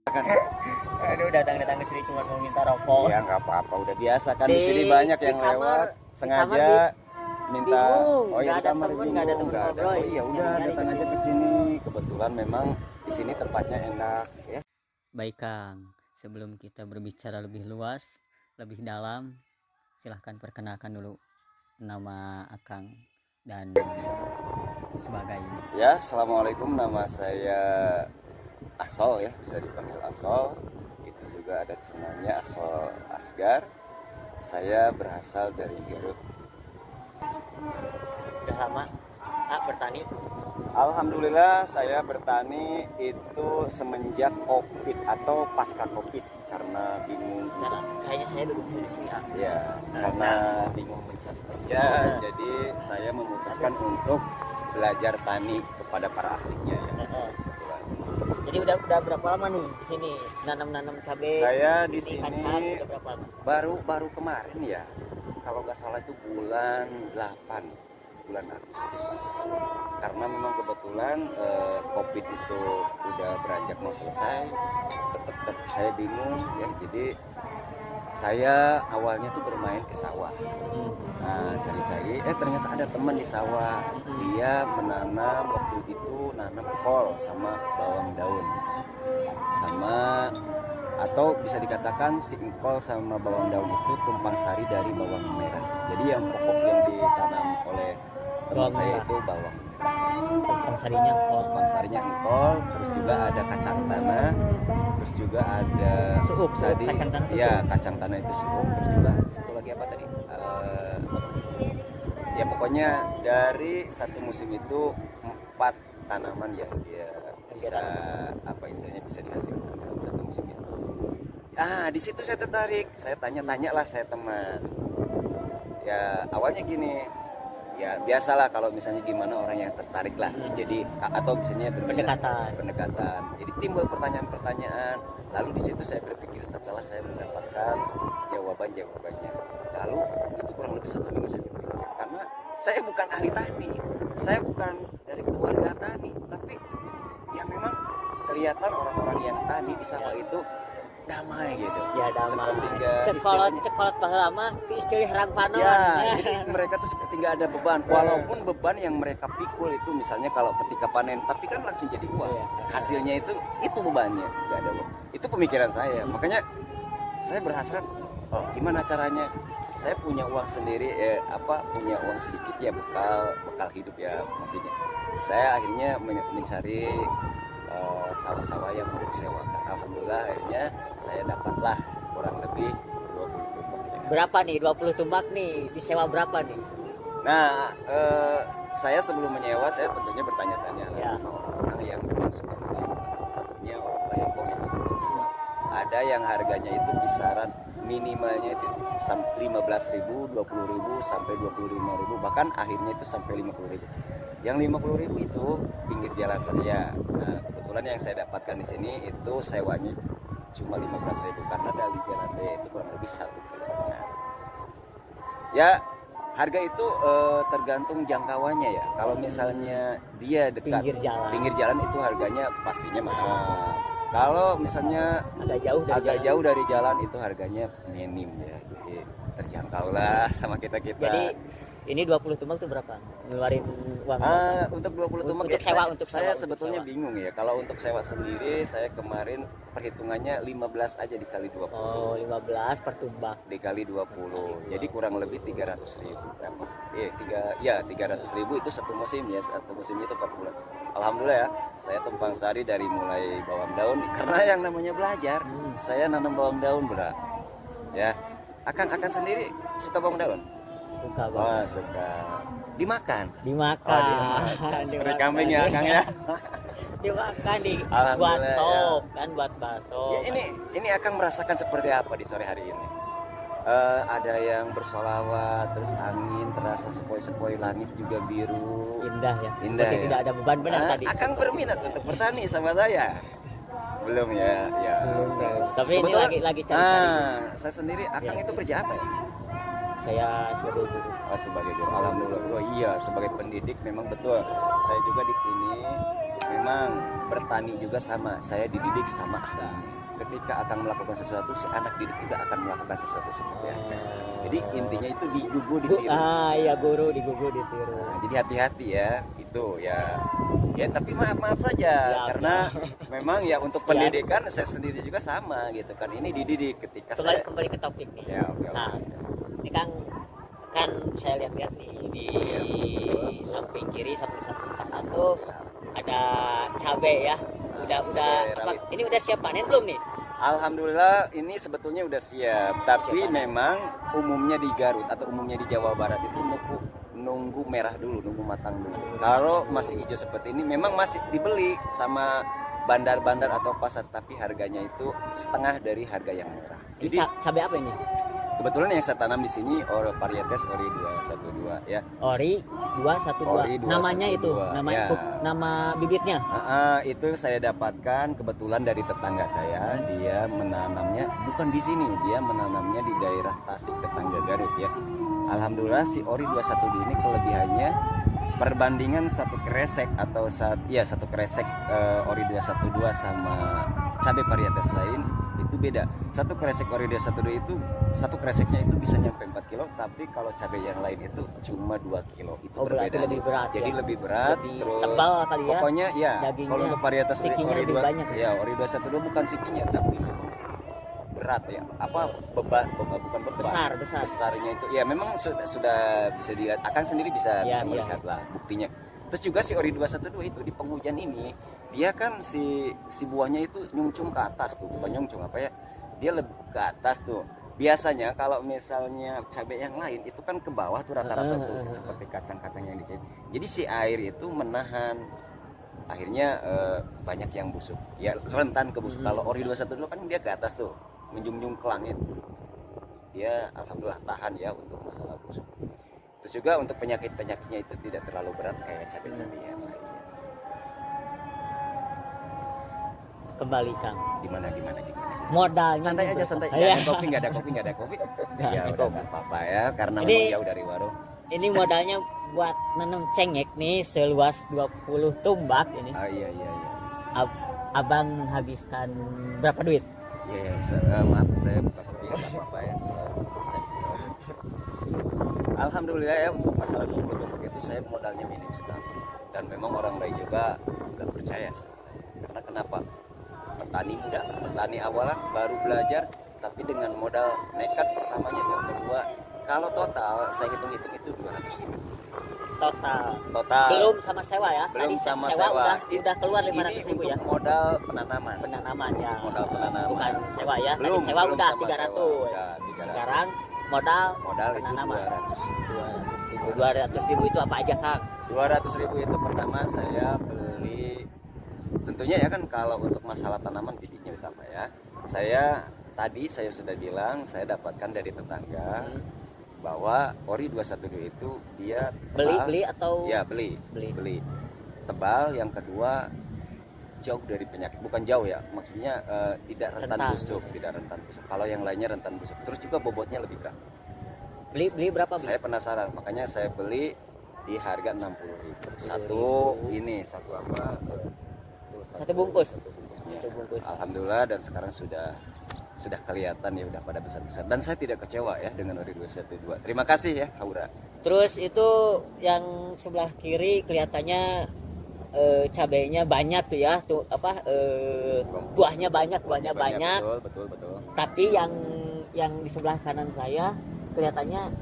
Kan. Aduh, datang-datang ke sini cuma mau minta rokok. Ya nggak apa-apa, udah biasa kan di sini banyak yang kamar, lewat sengaja minta. bingung, Oh ya, nggak di ada kamar temen, bingung, nggak ada temen nggak ada. ngobrol. Oh iya udah Nyari-nyari datang aja kesini. ke sini. Kebetulan memang di sini tempatnya enak ya. Baik Kang, sebelum kita berbicara lebih luas, lebih dalam, silahkan perkenalkan dulu nama Akang dan sebagainya. Ya, assalamualaikum, nama saya Asol ya, bisa dipanggil Asol. Itu juga ada channelnya Asol Asgar. Saya berasal dari Garut. Udah lama bertani. Alhamdulillah saya bertani itu semenjak Covid atau pasca Covid karena bingung. Nah, kayaknya saya duduk di sini. Ya, karena bingung mencari kerja, jadi saya memutuskan untuk belajar tani kepada para ahlinya ya. Kebetulan. Jadi udah berapa lama nih di sini nanam cabai? Saya di ini sini kacang, udah berapa lama? baru kemarin ya. Kalau nggak salah itu bulan 8, bulan Agustus. Karena memang kebetulan Covid itu udah beranjak mau selesai, tetap saya bingung ya. Jadi saya awalnya tuh bermain ke sawah. Nah, cari-cari, ternyata ada teman di sawah. Dia menanam waktu itu nanam kol sama bawang daun, sama atau bisa dikatakan si engkol sama bawang daun itu tumpang sari dari bawang merah. Jadi yang pokok yang ditanam oleh teman Bawang saya merah. itu bawang. Tumpang sarinya kol. Tumpang sarinya engkol, terus juga ada kacang tanah, terus juga ada Suuk, tadi kacang tanah itu ya suuk. kacang tanah itu suuk, terus juga satu lagi apa tadi? Ya pokoknya dari satu musim itu 4 tanaman yang dia bisa apa istilahnya bisa dihasilkan dalam satu musim itu. Di situ saya tertarik, saya tanya-tanya lah saya teman. Ya awalnya gini, ya biasalah kalau misalnya gimana orang yang tertarik lah, jadi atau misalnya pendekatan. Jadi timbul pertanyaan-pertanyaan. Lalu di situ saya berpikir setelah saya mendapatkan jawabannya. Lalu itu kurang lebih 1 minggu saya berpikir, karena saya bukan ahli tani, saya bukan dari keluarga tani, tapi ya memang kelihatan orang-orang yang tani di sawah itu damai gitu. Ya damai. Seperti nggak Cekolot bahasa lama istilah harang panon. Ya, jadi mereka tuh seperti nggak ada beban. Walaupun beban yang mereka pikul itu misalnya kalau ketika panen, tapi kan langsung jadi uang. Hasilnya itu bebannya, nggak ada uang. Itu pemikiran saya. Makanya saya berhasrat, oh gimana caranya? Saya punya uang sendiri, punya uang sedikit ya bekal hidup ya maksudnya. Saya akhirnya mencari sawah-sawah yang mau disewakan. Alhamdulillah akhirnya saya dapatlah kurang lebih 20 tumbak. Berapa nih 20 tumbak nih? Disewa berapa nih? Nah, saya sebelum menyewa saya tentunya bertanya-tanya sama orang-orang yang memang suka menyewa. Salah satunya orang Bayangkong yang sebelumnya. Ada yang harganya itu kisaran minimalnya itu 15.000, 20.000 sampai 25.000, bahkan akhirnya itu sampai 50.000. Yang 50.000 itu pinggir jalan raya. Nah, kebetulan yang saya dapatkan di sini itu sewanya cuma 15.000 karena dari jalan raya itu kurang lebih 1,5 km. Ya, harga itu tergantung jangkauannya ya. Kalau misalnya dia dekat pinggir jalan itu harganya pastinya mahal. Kalau misalnya agak jauh dari jalan itu harganya minim ya. Jadi terjangkau lah sama kita-kita. Jadi ini 20 tumbak tuh berapa? Ngeluarin uang untuk 20 tumbak saya sebetulnya bingung ya. Kalau untuk sewa sendiri saya kemarin perhitungannya 15 aja dikali 20. Oh, 15 per tumbak dikali 20. Jadi kurang lebih 300.000 berapa? 300.000 itu satu musim ya. Satu musim itu 4 bulan. Alhamdulillah ya, saya tumpang sari dari mulai bawang daun karena yang namanya belajar. Saya nanam bawang daun, Bro. Ya. Akan sendiri suka bawang daun? Suka banget. Oh, suka. Dimakan. Seperti kambing ya, Kang ya. Dimakan buat sop kan, buat bakso. Ya, ini akan merasakan seperti apa di sore hari ini? Ada yang bersolawat, terus angin terasa sepoi-sepoi, langit juga biru. Indah ya. Indah ya. Tidak ada beban benar tadi. Akan berminat untuk bertani sama saya. Belum ya. Belum. Tapi kebetulan, ini lagi cari-cari. Saya sendiri Akang itu kerja apa ya? Saya sebagai guru. Sebagai guru. Alhamdulillah. Oh iya, sebagai pendidik memang betul. Saya juga di sini memang bertani juga sama. Saya dididik sama ahli. ketika akan melakukan sesuatu, si anak didik juga akan melakukan sesuatu seperti akang. Jadi intinya itu digugu ditiru. Iya, guru digugu ditiru. Nah, jadi hati-hati ya, itu ya. Ya tapi maaf saja Ya, karena memang ya untuk pendidikan saya sendiri juga sama gitu kan. Ini dididik ketika saya. Kembali ke topik nih. Ya oke. Nah, ini kan saya lihat-lihat nih di samping kiri samping kanan tuh ada cabai ya. Udah cabai apa, rawit. ini udah siap panen belum nih? Alhamdulillah ini sebetulnya udah siap, tapi memang umumnya di Garut atau umumnya di Jawa Barat itu nunggu merah dulu, nunggu matang dulu. Kalau masih hijau seperti ini memang masih dibeli sama bandar-bandar atau pasar, tapi harganya itu setengah dari harga yang murah. Jadi Cabai apa ini? kebetulan yang saya tanam di sini varietas Ori 212 ya. Ori 212. Ori 212, Namanya itu, ya. nama bibitnya. Itu saya dapatkan kebetulan dari tetangga saya, dia menanamnya bukan di sini, dia menanamnya di daerah Tasik, tetangga Garut ya. Alhamdulillah si Ori 212 ini kelebihannya perbandingan satu kresek atau satu kresek Ori 212 sama cabai varietas lain itu beda. Satu kresek Ori 212 itu satu kreseknya itu bisa nyampe 4 kilo, tapi kalau cabai yang lain itu cuma 2 kilo. Itu berarti berbeda. lebih berat. Jadi ya? lebih berat, Lebih terus tebal kali ya. pokoknya ya Dagingnya, kalau untuk varietas sikinya Ori lebih 2 banyak. ya Ori 212 bukan sikinya tapi memang berat ya. Apa bukan beban. Besarnya itu ya memang sudah bisa dilihat, akan sendiri bisa melihat lah buktinya. Terus juga si Ori 212 itu di penghujan ini dia kan si buahnya itu nyungcung ke atas tuh, bukan nyungcung apa ya, dia lebih ke atas tuh. Biasanya kalau misalnya cabai yang lain itu kan ke bawah tuh rata-rata tuh seperti kacang-kacang yang dicari. Jadi si air itu menahan, akhirnya banyak yang busuk ya, rentan ke busuk. Kalau Ori 212 kan dia ke atas tuh menjunjung ke langit, dia alhamdulillah tahan ya untuk masalah busuk. Terus juga untuk penyakitnya itu tidak terlalu berat kayak cabai-cabai yang lain. Kembali Kang. Gimana? Modalnya Santai aja, santai. Nggak ada kopi. Ya udah nggak apa-apa ya, karena Ini, memang jauh dari warung. Ini modalnya buat nanam cengek nih seluas 20 tumbak ini. Iya. Abang menghabiskan berapa duit? Iya, maaf saya bukan kopi, nggak apa-apa ya. Alhamdulillah ya untuk masalah tumbak itu saya modalnya minim sekali. Dan memang orang lain juga nggak percaya sama saya. Karena kenapa? Petani muda, petani awalan baru belajar, tapi dengan modal nekat pertamanya, yang kedua, kalau total saya hitung-hitung itu 200 ribu. Total. Belum sama sewa ya? Belum tadi sama sewa. Udah keluar 500 ini ribu untuk ya? modal penanaman. Penanaman ya. Modal penanaman. Bukan sewa ya? Belum, tadi sewa belum udah sama 300. sewa, udah 300. Sekarang modal itu penanaman. 200 200 ribu itu apa aja Kang? 200 ribu itu pertama saya beli, tentunya ya kan kalau untuk masalah tanaman bibitnya utama ya. Saya sudah bilang saya dapatkan dari tetangga bahwa Ori 212 itu dia beli atau ya beli tebal, yang kedua jauh dari penyakit, bukan jauh ya, maksudnya tidak rentan busuk. Kalau yang lainnya rentan busuk, terus juga bobotnya lebih berat. Beli berapa? Saya penasaran, makanya saya beli di harga 60.000 satu bungkusnya. Alhamdulillah, dan sekarang sudah kelihatan ya, udah pada besar-besar, dan saya tidak kecewa ya dengan Ori 212. Terima kasih ya Haura. Terus itu yang sebelah kiri kelihatannya cabainya banyak tuh ya, tuh apa buahnya banyak. Betul. Tapi yang di sebelah kanan saya kelihatannya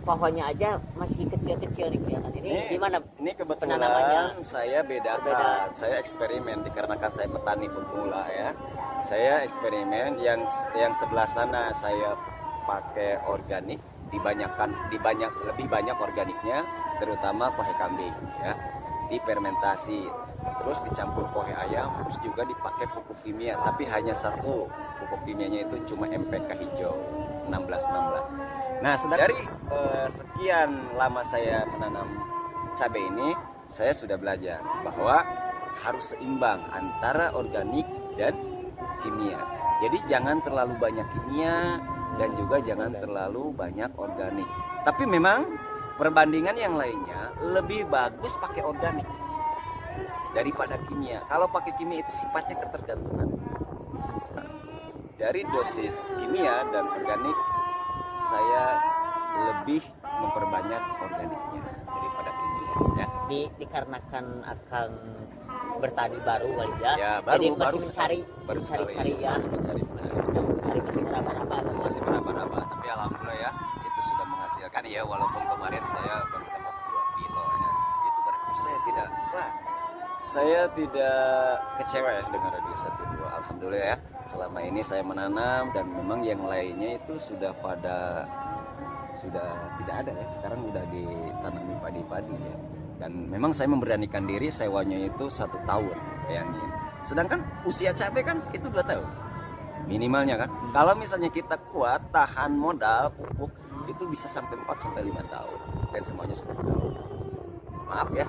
pohonnya aja masih kecil-kecil nih kelihatan. Ini gimana? Ini kebetulan penanamannya? Saya bedakan. Saya eksperimen dikarenakan saya petani pemula ya. Saya eksperimen yang sebelah sana saya pakai organik, lebih banyak organiknya, terutama kohe kambing ya, difermentasi, terus dicampur kohe ayam, terus juga dipakai pupuk kimia, tapi hanya satu pupuk kimianya itu cuma MPK hijau 16. Nah, dari sekian lama saya menanam cabai ini, saya sudah belajar bahwa harus seimbang antara organik dan kimia. Jadi jangan terlalu banyak kimia dan juga jangan terlalu banyak organik. Tapi memang perbandingan yang lainnya lebih bagus pakai organik daripada kimia. Kalau pakai kimia itu sifatnya ketergantungan. dari dosis kimia dan organik saya lebih memperbanyak organiknya daripada kimia ya. Dikarenakan akan bertani baru kali ya. Ya, Jadi baru masih sekali. mencari ya. Masih mencari Masih meraba-raba. masih meraba-raba, tapi alhamdulillah ya itu sudah menghasilkan ya, walaupun kemarin saya baru dapat 2 kilo ya. Itu berarti saya tidak kecewa ya dengan Radio 12. Alhamdulillah ya, selama ini saya menanam dan memang yang lainnya itu sudah tidak ada ya, sekarang udah ditanami padi-padi ya. Dan memang saya memberanikan diri sewanya itu 1 tahun, bayangin. Sedangkan usia cabai kan itu 2 tahun minimalnya kan. Kalau misalnya kita kuat tahan modal pupuk itu bisa sampai 4 sampai 5 tahun dan semuanya sudah tahu. Maaf ya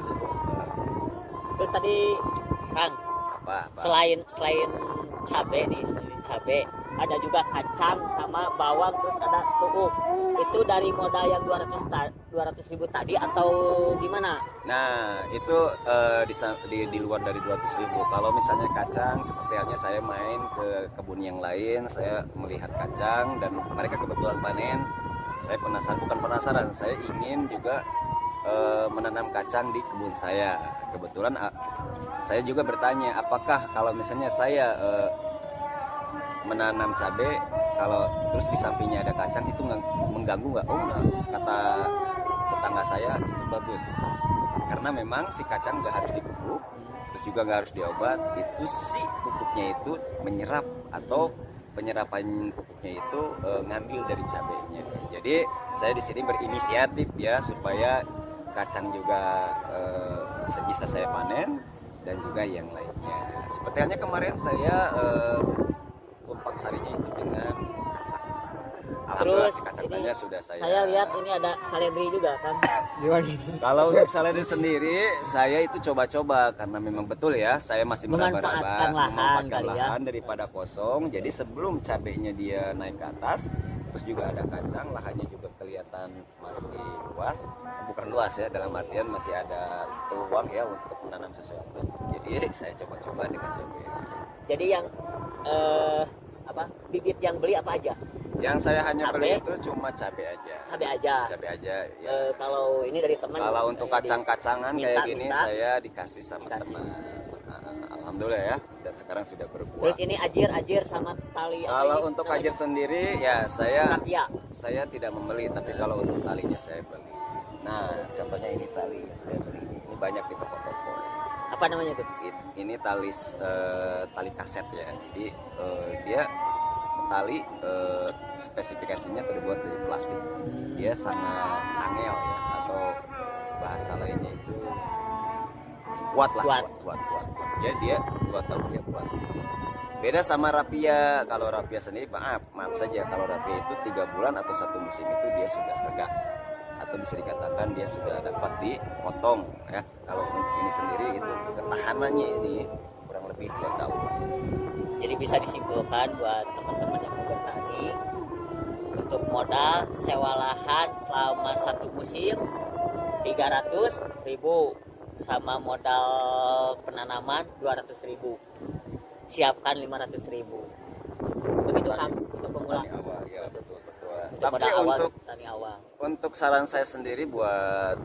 Terus tadi Kang, apa selain cabe nih, selain cabe ada juga kacang sama bawang, terus ada suuk. Itu dari modal yang 200.000 tadi atau gimana? Nah itu di luar dari 200.000. Kalau misalnya kacang, seperti halnya saya main ke kebun yang lain, saya melihat kacang dan mereka kebetulan panen. Saya bukan penasaran, saya ingin juga menanam kacang di kebun saya. Kebetulan saya juga bertanya, apakah kalau misalnya saya menanam cabai, kalau terus di sampingnya ada kacang itu mengganggu nggak? Oh enggak, kata tetangga saya itu bagus, karena memang si kacang nggak harus dipupuk, terus juga nggak harus diobat, itu si pupuknya itu menyerap atau penyerapan pupuknya itu ngambil dari cabainya. Jadi saya di sini berinisiatif ya supaya kacang juga bisa saya panen dan juga yang lainnya. Seperti halnya kemarin saya tumpang sarinya itu dengan kacang. Alhamdulillah si kacangnya sudah Saya lihat ini ada seledri juga kan. Gimana ini? Kalau untuk seledri sendiri saya itu coba-coba karena memang betul ya, saya masih meraba-raba memanfaatkan lahan daripada kosong. Jadi sebelum cabenya dia naik ke atas, terus juga ada kacang, lahannya juga kelihatan masih luas. Bukan luas ya, dalam artian masih ada peluang ya untuk menanam sesuatu. Jadi saya coba-coba dengan seledri. Jadi yang bibit yang beli apa aja? Yang saya hanya Cabai? beli itu cuma cabai aja. Cabai aja. Cabai aja ya. Kalau ini dari teman. Kalau untuk kacang-kacangan kayak gini minta. saya dikasih sama teman. Alhamdulillah ya, dan sekarang sudah berbuah. Terus ini ajir sama tali. Kalau untuk ajir sendiri ya Rapia. saya tidak membeli, tapi kalau untuk talinya saya beli. Nah, contohnya ini tali yang saya beli. Ini banyak di toko-toko. Apa namanya tuh? Ini tali kaset ya. Jadi dia tali spesifikasinya terbuat dari plastik. Dia sangat angel ya, atau bahasa lainnya itu kuat. Ya dia 2 tahun dia kuat. Beda sama rapia. Kalau rapia sendiri maaf saja, kalau rapia itu 3 bulan atau 1 musim itu dia sudah tegas, atau bisa dikatakan dia sudah dapat dipotong ya. Kalau untuk ini sendiri itu ketahanannya ini kurang lebih 2 tahun. Jadi bisa disimpulkan buat teman-teman yang mau bertani, untuk modal sewa lahan selama 1 musim 300.000, sama modal penanaman 200.000, siapkan 500.000. Begitu Kang untuk pemula. Ya, betul. Untuk Tapi modal awal, untuk petani awal. untuk saran saya sendiri buat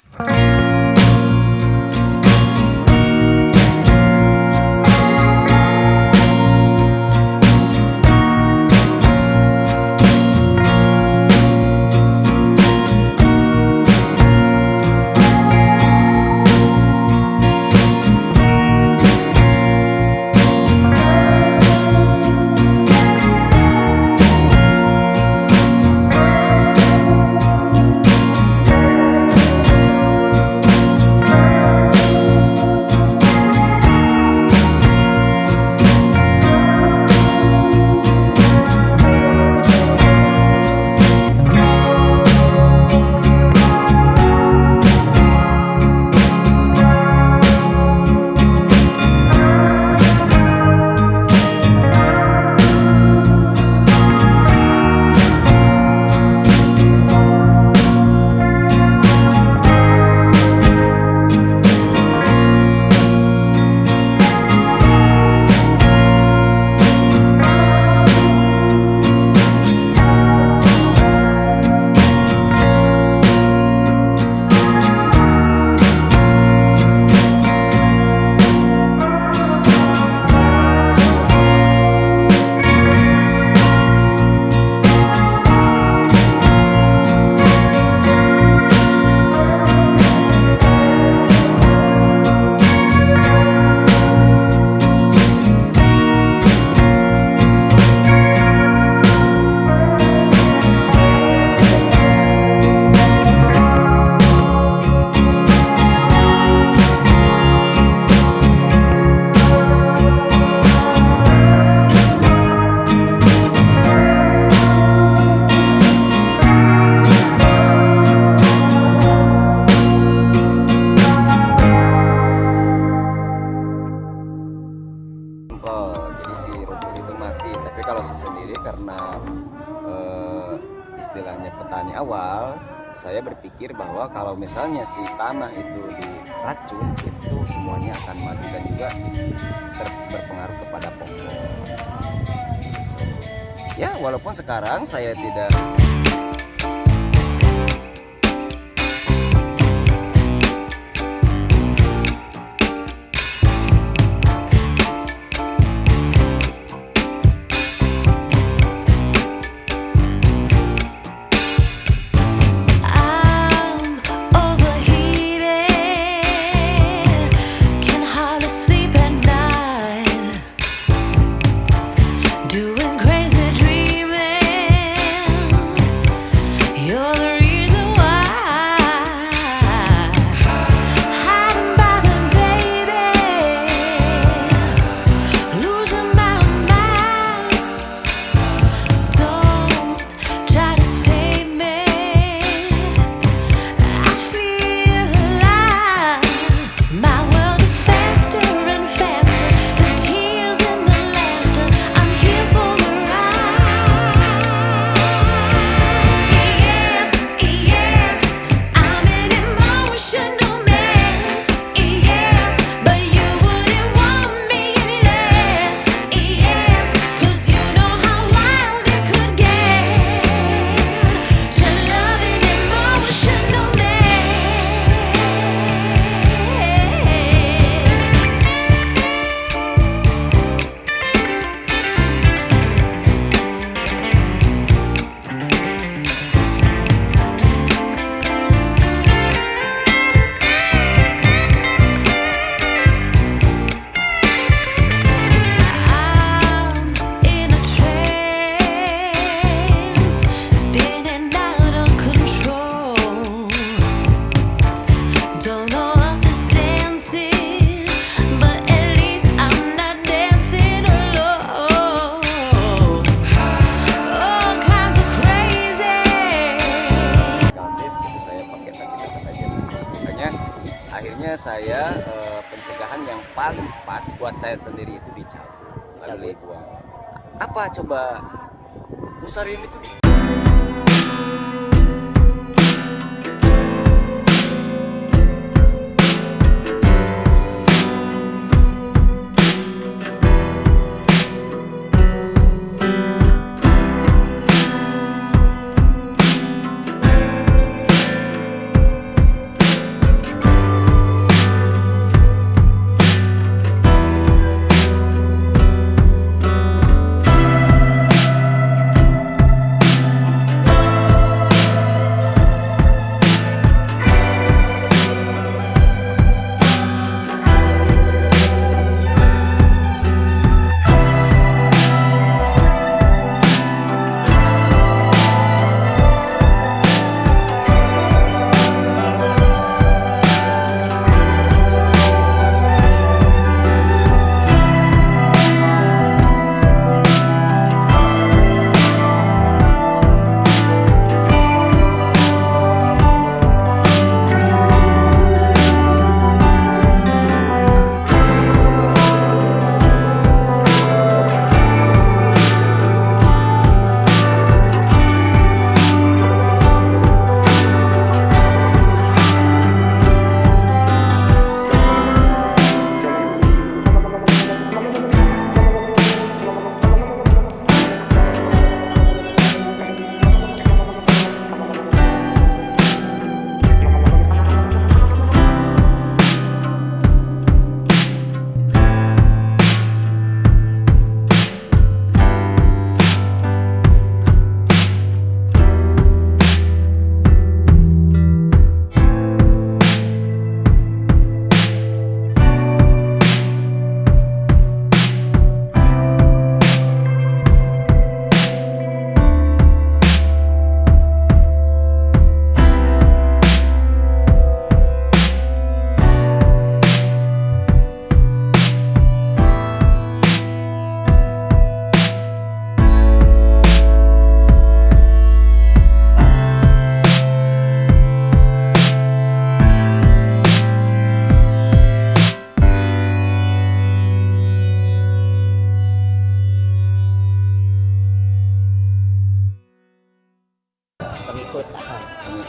mati. Tapi kalau saya sendiri karena istilahnya petani awal, saya berpikir bahwa kalau misalnya si tanah itu diracun, itu semuanya akan mati dan juga berpengaruh kepada pokok. Ya, walaupun sekarang saya tidak saya pencegahan yang paling pas buat saya sendiri itu dicabut lalu dibuang. Apa coba Busarin itu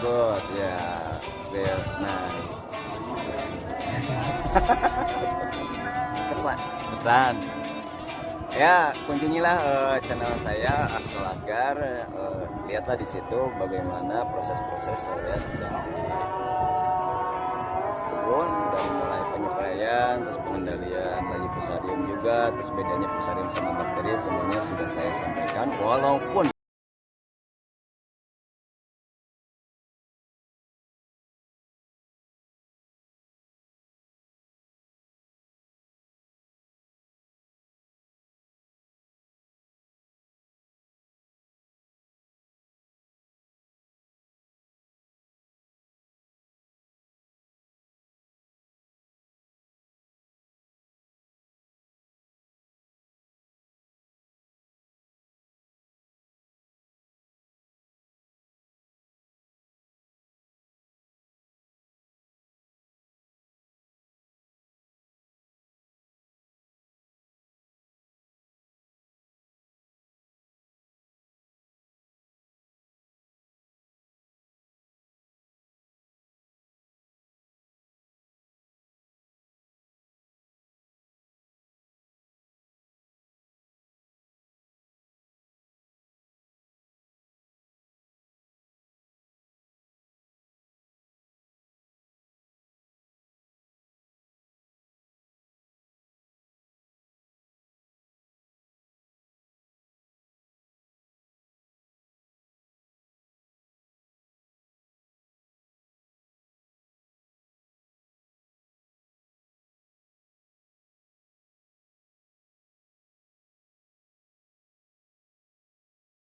good ya, very nice. Pesan ya, kunjungilah channel saya Axel Asgar, lihatlah di situ bagaimana proses-proses saya sedang di kebun, dari mulai penyepraian, terus pengendalian lagi fusarium juga, terus bedanya fusarium sama bakteri semuanya sudah saya sampaikan. Walaupun